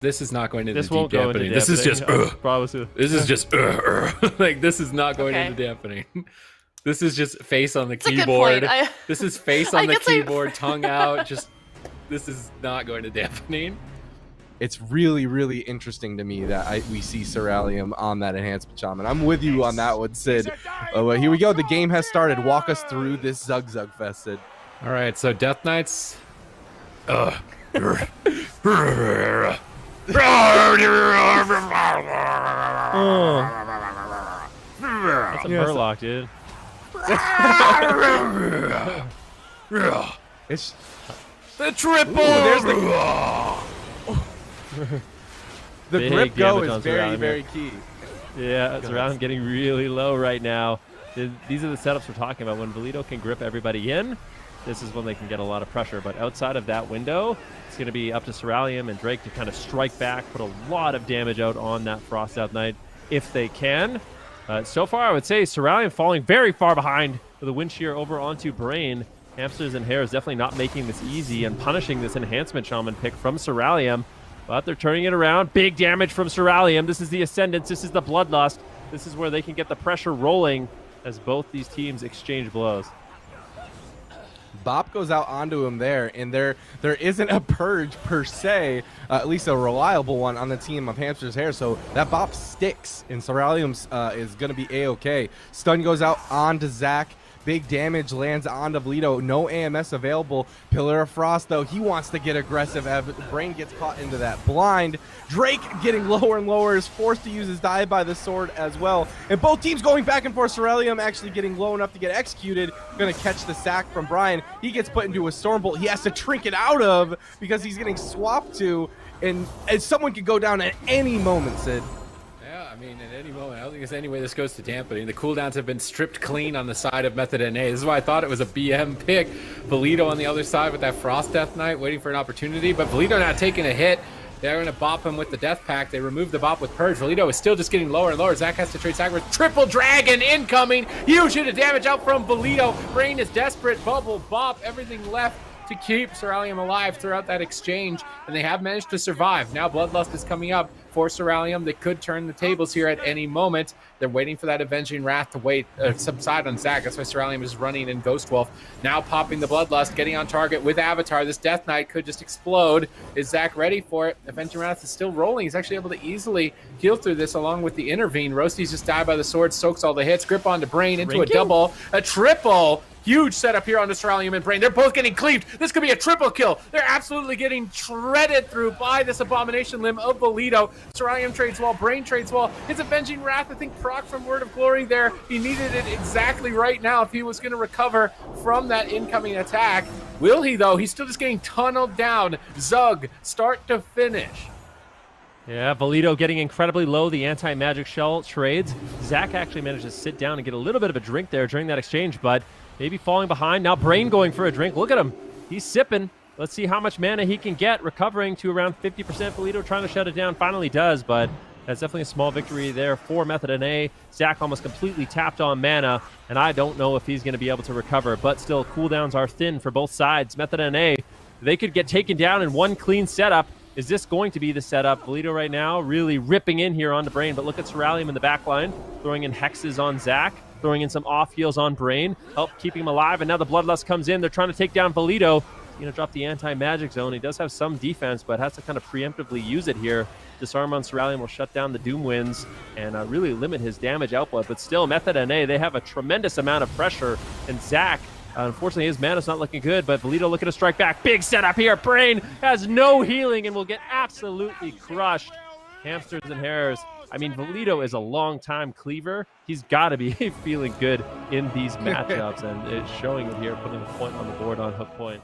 This is not going into This deep won't go dampening. into This is just promise you. this is just like this is not going into dampening. This is just face on the keyboard. This is face on the keyboard, tongue out. Just this is not going to dampening. It's really, really interesting to me that we see Ceruleum on that enhancement shaman. I'm with you on that one, Sid. Well, here we go. The game has started. Walk us through this Zug Fest, Sid. All right, so Death Knights. That's a Murloc, dude. It's the triple. There's the grip go is very, very key. Yeah, it's around getting really low right now. These are the setups we're talking about. When Valido can grip everybody in, this is when they can get a lot of pressure. But outside of that window, it's going to be up to Ceruleum and Drake to kind of strike back, put a lot of damage out on that Frost Deathknight if they can. So far, I would say Ceruleum falling very far behind with a wind shear over onto Brain. Hamsters and Hares definitely not making this easy and punishing this enhancement shaman pick from Ceruleum. But they're turning it around. Big damage from Ceruleum. This is the Ascendance. This is the Bloodlust. This is where they can get the pressure rolling as both these teams exchange blows. Bop goes out onto him there, and there isn't a purge per se, at least a reliable one on the team of Hamster's Hair, so that Bop sticks, and Ceruleum's is going to be A-okay. Stun goes out onto Zach. Big damage lands onto Valido. No AMS available. Pillar of Frost, though, he wants to get aggressive. Brain gets caught into that blind. Drake getting lower and lower, is forced to use his dive by the sword as well. And both teams going back and forth. Ceruleum actually getting low enough to get executed. Going to catch the sack from Brian. He gets put into a Stormbolt he has to trinket out of because he's getting swapped to. And someone could go down at any moment, Sid. I mean, at any moment, I don't think there's any way this goes to dampening. The cooldowns have been stripped clean on the side of Method NA. This is why I thought it was a BM pick. Valido on the other side with that Frost Death Knight waiting for an opportunity, but Valido not taking a hit. They're going to bop him with the Death Pack. They remove the bop with Purge. Valido is still just getting lower and lower. Zach has to trade sacrifice. Triple Dragon incoming. Huge hit of damage out from Valido. Brain is desperate. Bubble, bop, everything left to keep Ceruleum alive throughout that exchange, and they have managed to survive. Now Bloodlust is coming up for Ceruleum. They could turn the tables here at any moment. They're waiting for that Avenging Wrath to subside on Zach. That's why Ceruleum is running in Ghost Wolf. Now popping the Bloodlust, getting on target with Avatar. This Death Knight could just explode. Is Zach ready for it? Avenging Wrath is still rolling. He's actually able to easily heal through this along with the Intervene. Roasty's just died by the sword, soaks all the hits. Grip onto Brain into a double, a triple. Huge setup here on the Ceruleum and Brain. They're both getting cleaved. This could be a triple kill. They're absolutely getting shredded through by this Abomination Limb of Valido. Ceruleum trades well. Brain trades well. His Avenging Wrath, I think, proc from Word of Glory there. He needed it exactly right now if he was going to recover from that incoming attack. Will he, though? He's still just getting tunneled down. Zug, start to finish. Yeah, Valido getting incredibly low. The anti-magic shell trades. Zach actually managed to sit down and get a little bit of a drink there during that exchange, but maybe falling behind. Now Brain going for a drink. Look at him. He's sipping. Let's see how much mana he can get. Recovering to around 50%. Valido trying to shut it down. Finally does, but that's definitely a small victory there for Method NA. Zach almost completely tapped on mana, and I don't know if he's going to be able to recover, but still, cooldowns are thin for both sides. Method NA, they could get taken down in one clean setup. Is this going to be the setup? Valido right now really ripping in here onto Brain, but look at Ceruleum in the back line, throwing in hexes on Zach, throwing in some off heals on Brain, help keeping him alive, and now the Bloodlust comes in. They're trying to take down Valido. He's going to drop the anti-magic zone. He does have some defense, but has to kind of preemptively use it here. Disarm on Ceruleum will shut down the Doom Winds and really limit his damage output. But still, Method NA, they have a tremendous amount of pressure, and Zach, unfortunately, his mana's not looking good, but Valido looking to strike back. Big setup here. Brain has no healing and will get absolutely crushed. Hamsters and Hares. I mean, Valido is a long-time cleaver. He's got to be feeling good in these matchups, and it's showing it here, putting a point on the board on Hook Point.